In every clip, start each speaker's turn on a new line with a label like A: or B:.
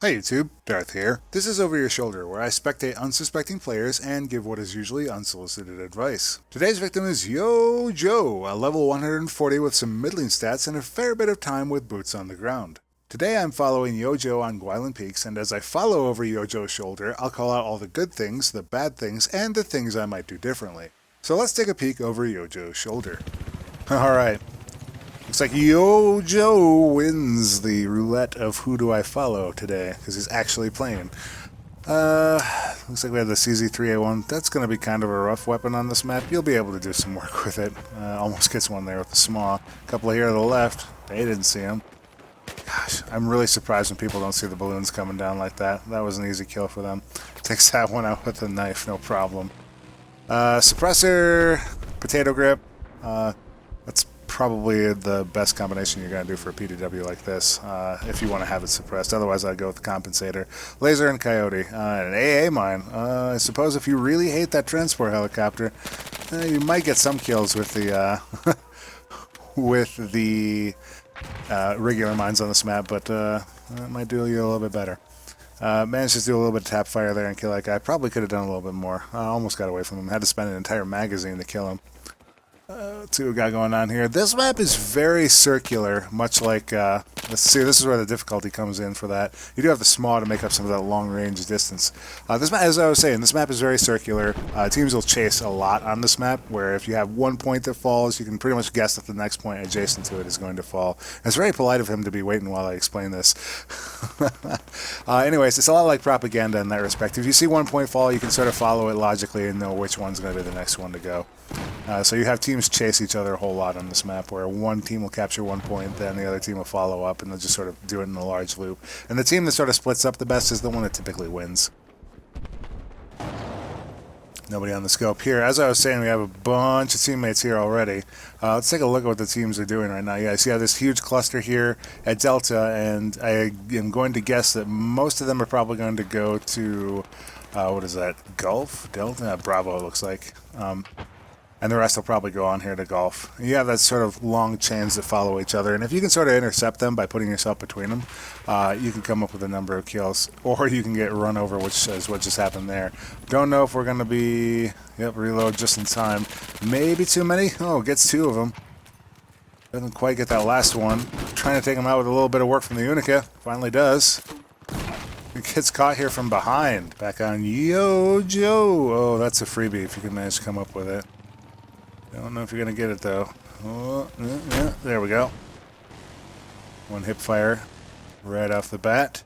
A: Hey YouTube, Darth here. This is Over Your Shoulder, where I spectate unsuspecting players and give what is usually unsolicited advice. Today's victim is Yoooojoe, a level 140 with some middling stats and a fair bit of time with boots on the ground. Today I'm following Yoooojoe on Guilin Peaks, and as I follow over Yooojoe's shoulder, I'll call out all the good things, the bad things, and the things I might do differently. So let's take a peek over Yooojoe's shoulder. Alright. Looks like Yoooojoe wins the roulette of who do I follow today, because he's actually playing. Looks like we have the CZ3A1. That's going to be kind of a rough weapon on this map. You'll be able to do some work with it. Almost gets one there with the small. A couple here to the left. They didn't see him. Gosh, I'm really surprised when people don't see the balloons coming down like that. That was an easy kill for them. Takes that one out with a knife, no problem. Suppressor, potato grip. That's probably the best combination you're going to do for a PDW like this, if you want to have it suppressed. Otherwise, I'd go with the compensator. Laser and coyote. And an AA mine. I suppose if you really hate that transport helicopter, you might get some kills with the with the regular mines on this map, but that might do you a little bit better. Managed to do a little bit of tap fire there and kill that guy. Probably could have done a little bit more. Almost got away from him. Had to spend an entire magazine to kill him. Let's see what we got going on here. This map is very circular, much like, let's see, this is where the difficulty comes in for that. You do have the small to make up some of that long-range distance. This map, as I was saying, this map is very circular. Teams will chase a lot on this map, where if you have one point that falls, you can pretty much guess that the next point adjacent to it is going to fall. And it's very polite of him to be waiting while I explain this. Anyways, it's a lot like propaganda in that respect. If you see one point fall, you can sort of follow it logically and know which one's going to be the next one to go. So you have teams chase each other a whole lot on this map, where one team will capture one point, then the other team will follow up, and they'll just sort of do it in a large loop. And the team that sort of splits up the best is the one that typically wins. Nobody on the scope here. As I was saying, we have a bunch of teammates here already. Let's take a look at what the teams are doing right now. Yeah, so you have this huge cluster here at Delta, and I am going to guess that most of them are probably going to go to, what is that, Gulf? Delta? Bravo, it looks like. And the rest will probably go on here to Gulf. You have that sort of long chains that follow each other, and if you can sort of intercept them by putting yourself between them, you can come up with a number of kills, or you can get run over, which is what just happened there. Don't know if we're going to be, yep, reload just in time. Maybe too many? Oh, gets two of them. Doesn't quite get that last one. Trying to take him out with a little bit of work from the Unica. Finally does. It gets caught here from behind. Back on Yoooojoe. Oh, that's a freebie if you can manage to come up with it. I don't know if you're going to get it, though. Oh, yeah, there we go. One hip fire right off the bat.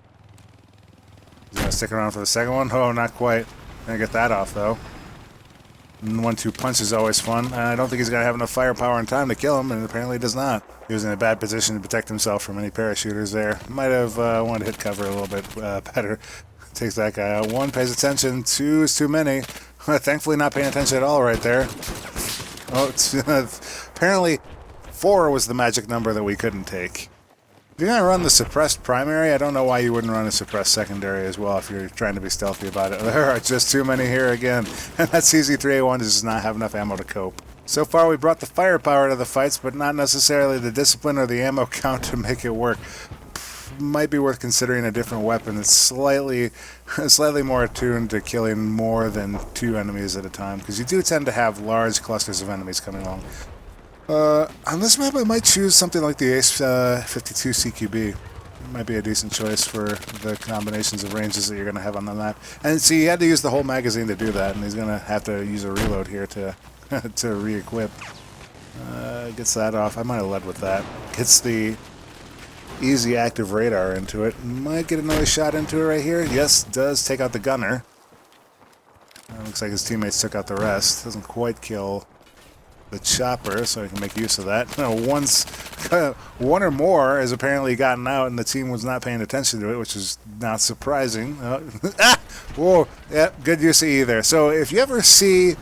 A: He's going to stick around for the second one. Oh, not quite. Going to get that off, though. 1-2 punch is always fun. I don't think he's going to have enough firepower and time to kill him, and apparently he does not. He was in a bad position to protect himself from any parachuters there. Might have wanted to hit cover a little bit better. Takes that guy out. One, pays attention. Two is too many. Thankfully not paying attention at all right there. Oh, apparently 4 was the magic number that we couldn't take. If you're going to run the suppressed primary, I don't know why you wouldn't run a suppressed secondary as well if you're trying to be stealthy about it. There are just too many here again, and that CZ3A1 does not have enough ammo to cope. So far we brought the firepower to the fights, but not necessarily the discipline or the ammo count to make it work. Might be worth considering a different weapon that's slightly more attuned to killing more than 2 enemies at a time, because you do tend to have large clusters of enemies coming along. On this map I might choose something like the Ace 52 CQB. It might be a decent choice for the combinations of ranges that you're going to have on the map. And see, he had to use the whole magazine to do that, and he's going to have to use a reload here to to re-equip. Gets that off. I might have led with that. Gets the easy active radar into it. Might get another shot into it right here. Yes, does take out the gunner. Looks like his teammates took out the rest. Doesn't quite kill the chopper, so he can make use of that. No, one or more has apparently gotten out, and the team was not paying attention to it, which is not surprising. Whoa, yeah, good use of E there. So if you ever see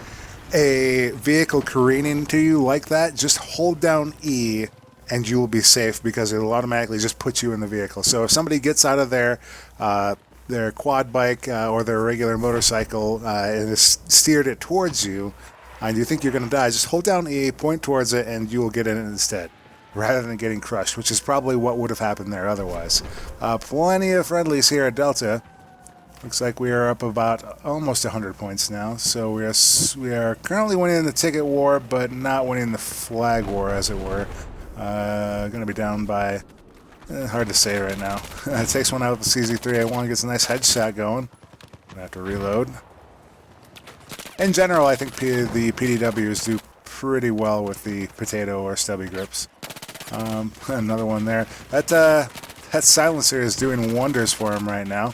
A: a vehicle careening to you like that, just hold down E and you will be safe, because it will automatically just put you in the vehicle. So if somebody gets out of their quad bike or their regular motorcycle and has steered it towards you, and you think you're going to die, just hold down E, point towards it, and you will get in it instead. rather than getting crushed, which is probably what would have happened there otherwise. Plenty of friendlies here at Delta. Looks like we are up about almost 100 points now, so we are currently winning the ticket war, but not winning the flag war, as it were. Going to be down by... hard to say right now. It takes one out with the CZ3A1, gets a nice headshot going. Gonna have to reload. In general, I think the PDWs do pretty well with the potato or stubby grips. Another one there. That silencer is doing wonders for him right now.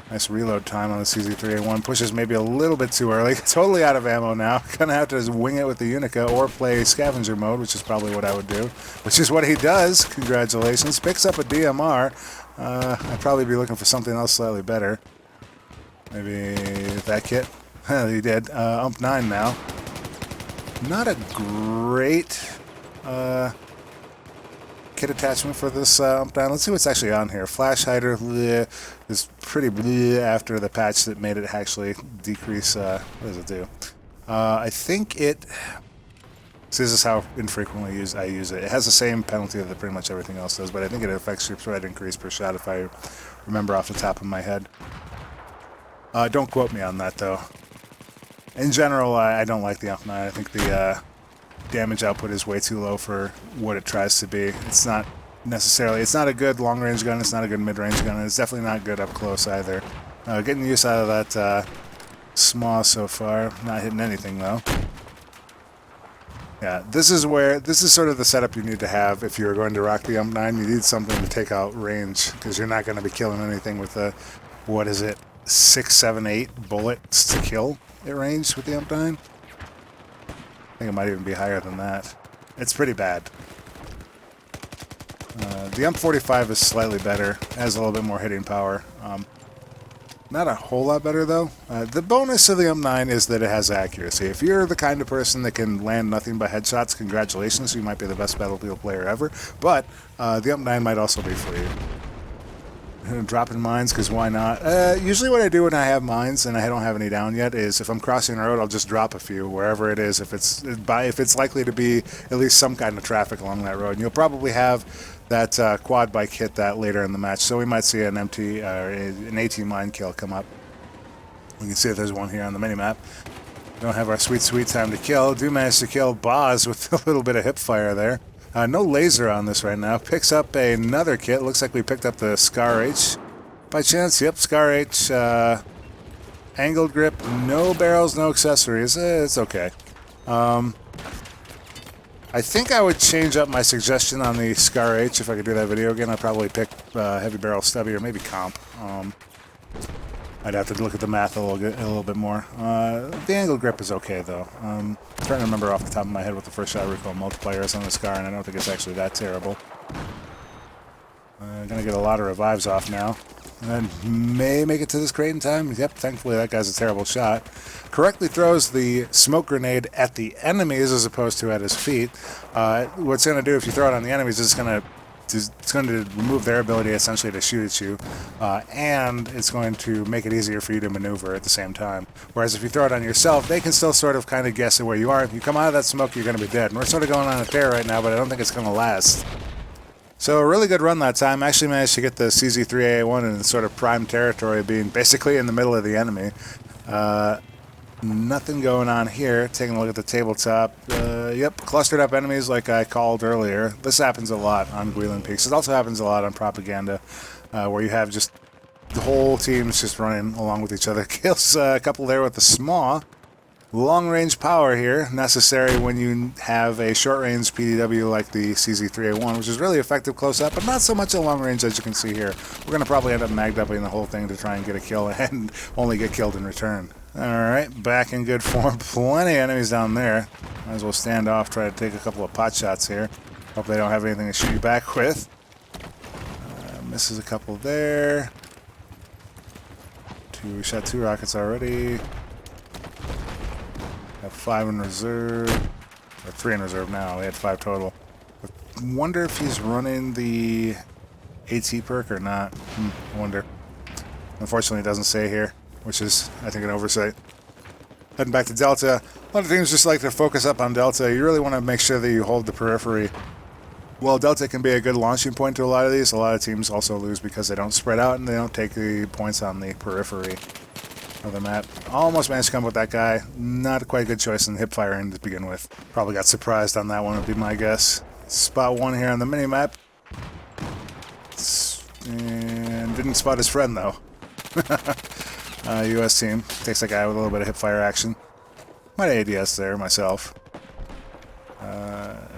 A: Nice reload time on the CZ3A1. Pushes maybe a little bit too early. Totally out of ammo now. Gonna have to just wing it with the Unica or play scavenger mode, which is probably what I would do. Which is what he does. Congratulations. Picks up a DMR. I'd probably be looking for something else slightly better. Maybe that kit. He did. UMP9 now. Not a great kit attachment for this UMP9. Let's see what's actually on here. Flash hider is pretty bleh after the patch that made it actually decrease. What does it do? I think it... So this is how infrequently I use it. It has the same penalty that pretty much everything else does, but I think it affects your threat increase per shot if I remember off the top of my head. Don't quote me on that, though. In general, I don't like the UMP9. I think the damage output is way too low for what it tries to be. It's not necessarily... It's not a good long-range gun. It's not a good mid-range gun. And it's definitely not good up close either. Getting use out of that SMAW so far. Not hitting anything, though. Yeah, this is sort of the setup you need to have if you're going to rock the UMP9. You need something to take out range, because you're not going to be killing anything with the... What is it? 6, 7, 8 bullets to kill at range with the UMP9. I think it might even be higher than that. It's pretty bad. The UMP45 is slightly better, has a little bit more hitting power. Not a whole lot better, though. The bonus of the UMP9 is that it has accuracy. If you're the kind of person that can land nothing but headshots, congratulations, you might be the best Battlefield player ever. But the UMP9 might also be for you. Dropping mines, because why not? Usually what I do when I have mines and I don't have any down yet is if I'm crossing a road, I'll just drop a few wherever it is, if it's likely to be at least some kind of traffic along that road. And you'll probably have that quad bike hit that later in the match, so we might see an empty or an AT mine kill come up. We can see if there's one here on the minimap. Don't have our sweet time to kill. Do manage to kill Boz with a little bit of hip fire there. No laser on this right now. Picks up another kit. Looks like we picked up the Scar H. By chance, yep, Scar H. Angled grip, no barrels, no accessories. It's okay. I think I would change up my suggestion on the Scar H if I could do that video again. I'd probably pick heavy barrel stubby or maybe comp. I'd have to look at the math a little bit more. The angle grip is okay, though. I'm trying to remember off the top of my head what the first shot recoil multiplier is on the Scar, and I don't think it's actually that terrible. Gonna get a lot of revives off now. And may make it to this crate in time. Yep, thankfully that guy's a terrible shot. Correctly throws the smoke grenade at the enemies as opposed to at his feet. What's going to do if you throw it on the enemies is it's going to remove their ability essentially to shoot at you, and it's going to make it easier for you to maneuver at the same time. Whereas if you throw it on yourself, they can still sort of kind of guess at where you are. If you come out of that smoke, you're going to be dead. And we're sort of going on a tear right now, but I don't think it's going to last. So a really good run that time. Actually managed to get the CZ3A1 in sort of prime territory, being basically in the middle of the enemy. Nothing going on here. Taking a look at the tabletop. Yep, clustered up enemies like I called earlier. This happens a lot on Guilin Peaks. It also happens a lot on Propaganda, where you have just the whole team's just running along with each other. Kills a couple there with the SMAW. Long-range power here, necessary when you have a short-range PDW like the CZ3A1, which is really effective close-up, but not so much at long-range as you can see here. We're going to probably end up magged-upping the whole thing to try and get a kill and only get killed in return. Alright, back in good form. Plenty of enemies down there. Might as well stand off, try to take a couple of pot shots here. Hope they don't have anything to shoot you back with. Misses a couple there. We shot 2 rockets already. Have 5 in reserve. Or 3 in reserve now. We had 5 total. I wonder if he's running the AT perk or not. I wonder. Unfortunately, it doesn't say here, which is, I think, an oversight. Heading back to Delta. A lot of teams just like to focus up on Delta. You really want to make sure that you hold the periphery. Well, Delta can be a good launching point to a lot of these. A lot of teams also lose because they don't spread out and they don't take the points on the periphery of the map. Almost managed to come with that guy. Not quite a good choice in hip firing to begin with. Probably got surprised on that one would be my guess. Spot one here on the mini-map. And didn't spot his friend though. US team takes that guy with a little bit of hip fire action. Might ADS there myself.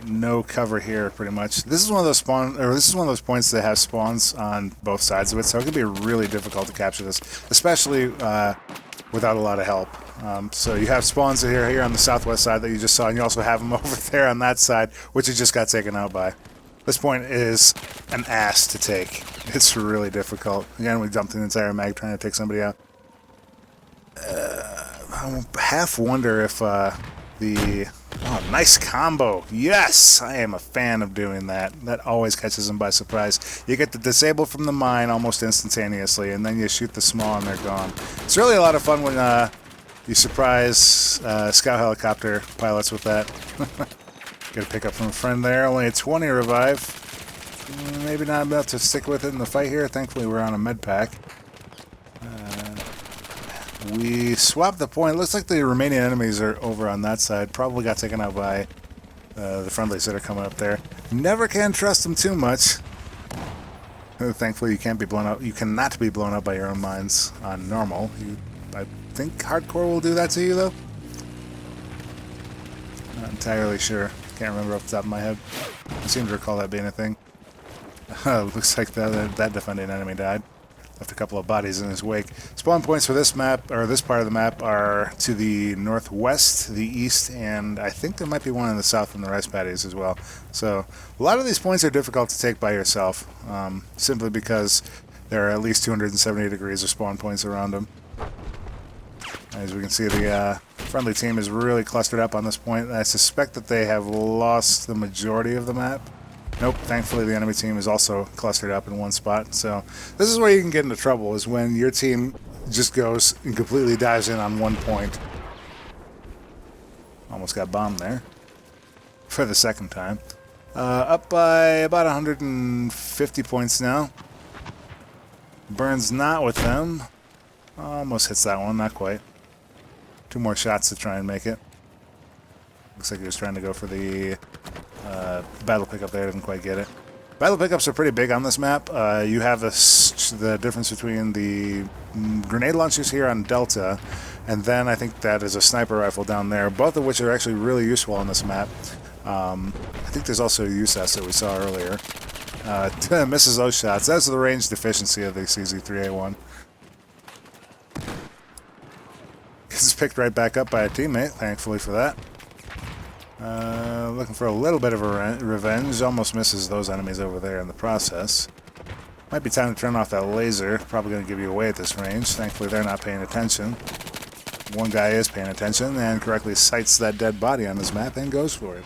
A: No cover here, pretty much. This is one of those points that have spawns on both sides of it, so it can be really difficult to capture this, especially without a lot of help. So you have spawns here on the southwest side that you just saw, and you also have them over there on that side, which you just got taken out by. This point is an ass to take. It's really difficult. Again, we dumped an entire mag trying to take somebody out. I half wonder if Oh, nice combo. Yes! I am a fan of doing that. That always catches them by surprise. You get the disable from the mine almost instantaneously, and then you shoot the small and they're gone. It's really a lot of fun when you surprise scout helicopter pilots with that. Get a pickup from a friend there. Only a 20 revive. Maybe not enough to stick with it in the fight here. Thankfully, we're on a med pack. We swapped the point. Looks like the remaining enemies are over on that side. Probably got taken out by the friendlies that are coming up there. Never can trust them too much. Thankfully, you can't be blown up. You cannot be blown up by your own mines on normal. I think hardcore will do that to you, though. Not entirely sure. Can't remember off the top of my head. I seem to recall that being a thing. Looks like that defending enemy died. Left a couple of bodies in his wake. Spawn points for this map, or this part of the map, are to the northwest, the east, and I think there might be one in the south from the rice paddies as well. So a lot of these points are difficult to take by yourself, simply because there are at least 270 degrees of spawn points around them. As we can see, the friendly team is really clustered up on this point. I suspect that they have lost the majority of the map. Nope, thankfully the enemy team is also clustered up in one spot. So this is where you can get into trouble, is when your team just goes and completely dives in on one point. Almost got bombed there for the second time. Up by about 150 points now. Burns not with them. Almost hits that one, not quite. 2 more shots to try and make it. Looks like he was trying to go for the battle pickup there, didn't quite get it. Battle pickups are pretty big on this map. You have the difference between the grenade launchers here on Delta, and then I think that is a sniper rifle down there, both of which are actually really useful on this map. I think there's also a USAS that we saw earlier. Misses those shots. That's the range deficiency of the CZ3A1. Gets picked right back up by a teammate, thankfully for that. Looking for a little bit of a revenge. Almost misses those enemies over there in the process. Might be time to turn off that laser. Probably going to give you away at this range. Thankfully, they're not paying attention. One guy is paying attention and correctly sights that dead body on his map and goes for it.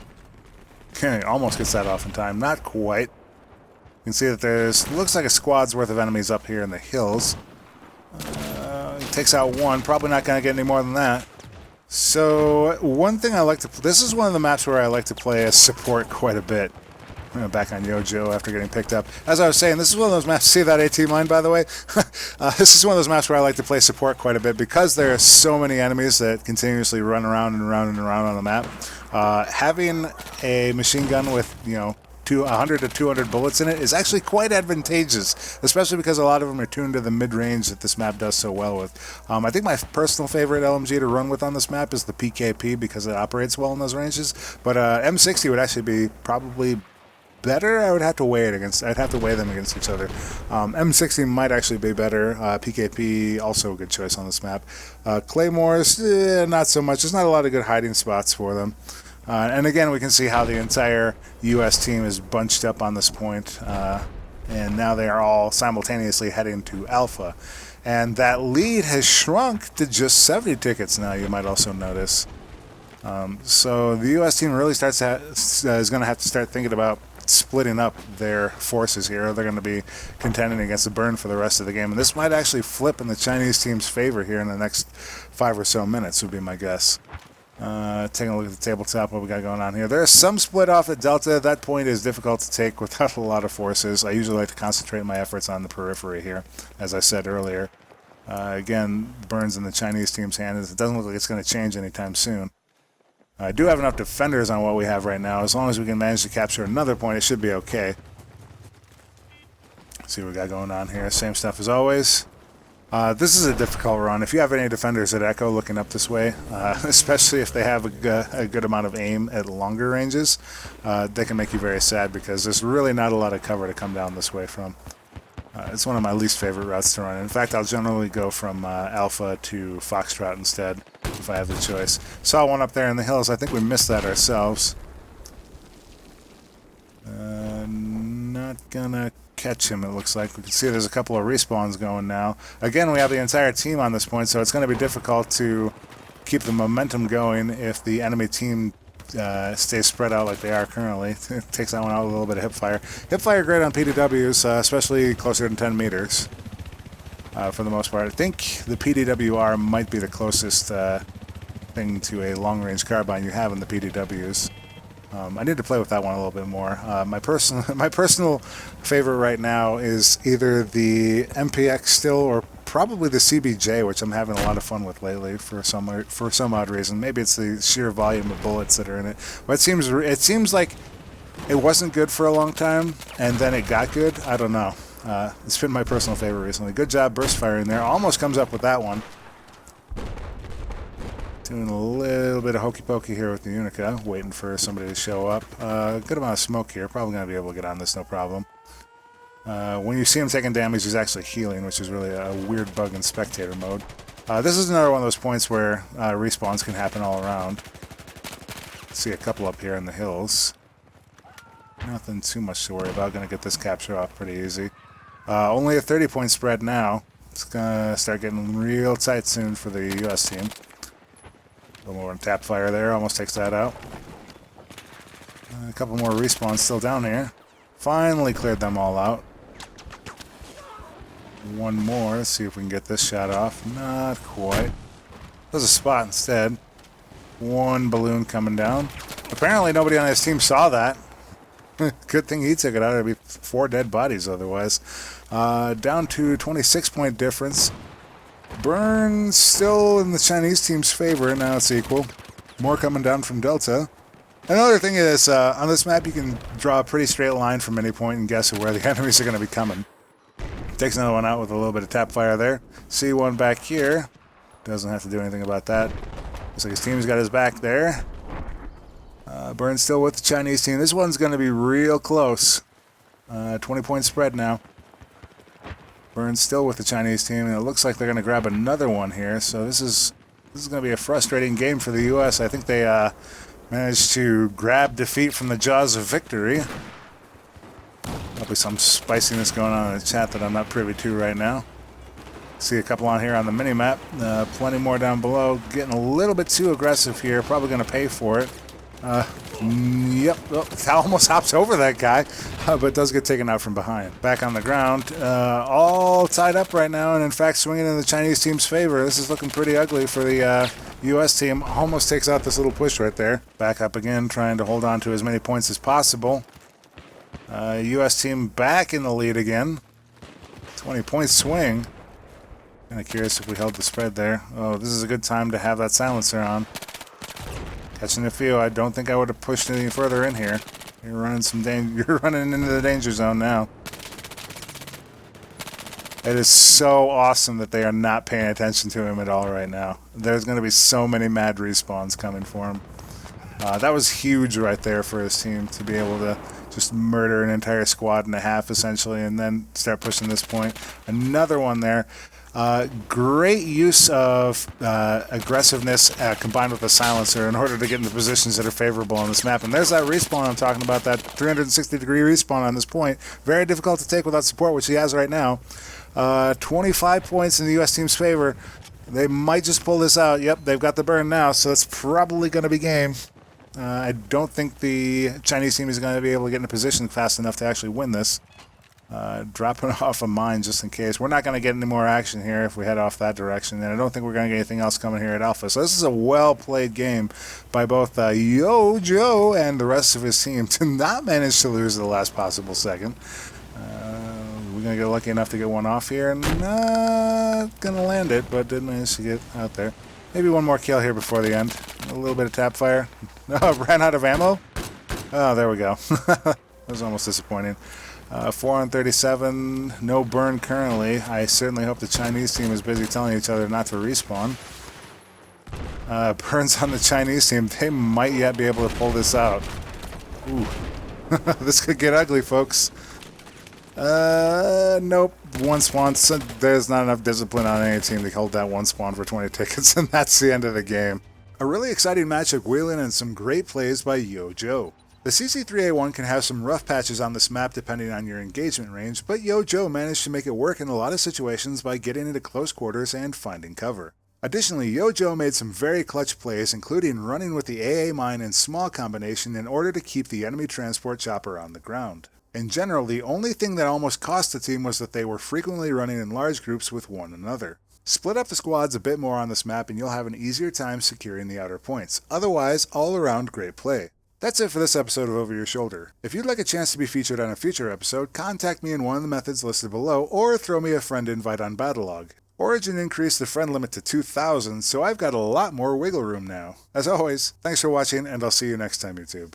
A: Okay, almost gets that off in time. Not quite. You can see that there's looks like a squad's worth of enemies up here in the hills. He takes out one. Probably not going to get any more than that. So, one thing I like to... This is one of the maps where I like to play as support quite a bit. Back on Yoooojoe after getting picked up. As I was saying, this is one of those maps... See that AT mine, by the way? This is one of those maps where I like to play support quite a bit because there are so many enemies that continuously run around and around and around on the map. Having a machine gun with, 100 to 200 bullets in it is actually quite advantageous, especially because a lot of them are tuned to the mid-range that this map does so well with. I think my personal favorite LMG to run with on this map is the PKP because it operates well in those ranges, but M60 would actually be probably better. I would have to weigh it against. I'd have to weigh them against each other. M60 might actually be better. PKP also a good choice on this map. Claymores, not so much. There's not a lot of good hiding spots for them. And again, we can see how the entire U.S. team is bunched up on this point, and now they are all simultaneously heading to Alpha. And that lead has shrunk to just 70 tickets now, you might also notice. So the U.S. team really is going to have to start thinking about splitting up their forces here. They're going to be contending against the burn for the rest of the game. And this might actually flip in the Chinese team's favor here in the next 5 or so minutes, would be my guess. Taking a look at the tabletop, what we got going on here. There's some split off at Delta. That point is difficult to take without a lot of forces. I usually like to concentrate my efforts on the periphery here, as I said earlier. Again, burns in the Chinese team's hands. It doesn't look like it's going to change anytime soon. I do have enough defenders on what we have right now. As long as we can manage to capture another point, it should be okay. Let's see what we got going on here. Same stuff as always. This is a difficult run. If you have any defenders at Echo looking up this way, especially if they have a good amount of aim at longer ranges, they can make you very sad because there's really not a lot of cover to come down this way from. It's one of my least favorite routes to run. In fact, I'll generally go from Alpha to Foxtrot instead if I have the choice. Saw one up there in the hills. I think we missed that ourselves. Not gonna catch him, it looks like. We can see there's a couple of respawns going now. Again, we have the entire team on this point, so it's going to be difficult to keep the momentum going if the enemy team stays spread out like they are currently. It takes that one out with a little bit of hipfire. Hipfire great on PDWs, especially closer than 10 meters for the most part. I think the PDWR might be the closest thing to a long-range carbine you have in the PDWs. I need to play with that one a little bit more. My personal favorite right now is either the MPX still or probably the CBJ, which I'm having a lot of fun with lately for some odd reason. Maybe it's the sheer volume of bullets that are in it. But it seems like it wasn't good for a long time, and then it got good. I don't know. It's been my personal favorite recently. Good job burst firing there. Almost comes up with that one. Doing a little bit of hokey pokey here with the Unica, waiting for somebody to show up. Good amount of smoke here. Probably going to be able to get on this, no problem. When you see him taking damage, he's actually healing, which is really a weird bug in Spectator mode. This is another one of those points where respawns can happen all around. See a couple up here in the hills. Nothing too much to worry about. Going to get this capture off pretty easy. Only a 30-point spread now. It's going to start getting real tight soon for the U.S. team. A little more tap fire there, almost takes that out. A couple more respawns still down here. Finally cleared them all out. One more, let's see if we can get this shot off. Not quite. There's a spot instead. One balloon coming down. Apparently nobody on his team saw that. Good thing he took it out. There'd be 4 dead bodies otherwise. Down to 26-point difference. Burn still in the Chinese team's favor. Now it's equal. More coming down from Delta. Another thing is, on this map you can draw a pretty straight line from any point and guess where the enemies are going to be coming. Takes another one out with a little bit of tap fire there. See one back here. Doesn't have to do anything about that. Looks like his team's got his back there. Burn still with the Chinese team. This one's going to be real close. 20-point spread now. Burn still with the Chinese team, and it looks like they're going to grab another one here. So this is going to be a frustrating game for the U.S. I think they managed to grab defeat from the jaws of victory. Probably some spiciness going on in the chat that I'm not privy to right now. See a couple on here on the mini-map. Plenty more down below. Getting a little bit too aggressive here. Probably going to pay for it. Yep, oh, almost hops over that guy, but does get taken out from behind. Back on the ground, all tied up right now, and in fact swinging in the Chinese team's favor. This is looking pretty ugly for the U.S. team. Almost takes out this little push right there. Back up again, trying to hold on to as many points as possible. U.S. team back in the lead again. 20-point swing. Kind of curious if we held the spread there. Oh, this is a good time to have that silencer on. Catching a few. I don't think I would have pushed any further in here. You're running You're running into the danger zone now. It is so awesome that they are not paying attention to him at all right now. There's going to be so many mad respawns coming for him. That was huge right there for his team to be able to just murder an entire squad and a half essentially, and then start pushing this point. Another one there. Great use of aggressiveness combined with a silencer in order to get into positions that are favorable on this map. And there's that respawn I'm talking about, that 360-degree respawn on this point. Very difficult to take without support, which he has right now. 25 points in the U.S. team's favor. They might just pull this out. Yep, they've got the burn now, so it's probably going to be game. I don't think the Chinese team is going to be able to get in a position fast enough to actually win this. Dropping off a mine just in case. We're not going to get any more action here if we head off that direction, and I don't think we're going to get anything else coming here at Alpha. So this is a well-played game by both Yoooojoe and the rest of his team to not manage to lose the last possible second. We're going to get lucky enough to get one off here. Not going to land it, but did manage to get out there. Maybe one more kill here before the end. A little bit of tap fire. Oh, ran out of ammo? Oh, there we go. That was almost disappointing. 4 on 37, no burn currently. I certainly hope the Chinese team is busy telling each other not to respawn. Burns on the Chinese team. They might yet be able to pull this out. Ooh. This could get ugly, folks. Nope. One spawn. So there's not enough discipline on any team to hold that one spawn for 20 tickets, and that's the end of the game. A really exciting match of Guilin and some great plays by Yoooojoe. The CC3A1 can have some rough patches on this map depending on your engagement range, but Yoooojoe managed to make it work in a lot of situations by getting into close quarters and finding cover. Additionally, Yoooojoe made some very clutch plays, including running with the AA mine in small combination in order to keep the enemy transport chopper on the ground. In general, the only thing that almost cost the team was that they were frequently running in large groups with one another. Split up the squads a bit more on this map and you'll have an easier time securing the outer points. Otherwise, all around great play. That's it for this episode of Over Your Shoulder. If you'd like a chance to be featured on a future episode, contact me in one of the methods listed below, or throw me a friend invite on Battlelog. Origin increased the friend limit to 2,000, so I've got a lot more wiggle room now. As always, thanks for watching, and I'll see you next time, YouTube.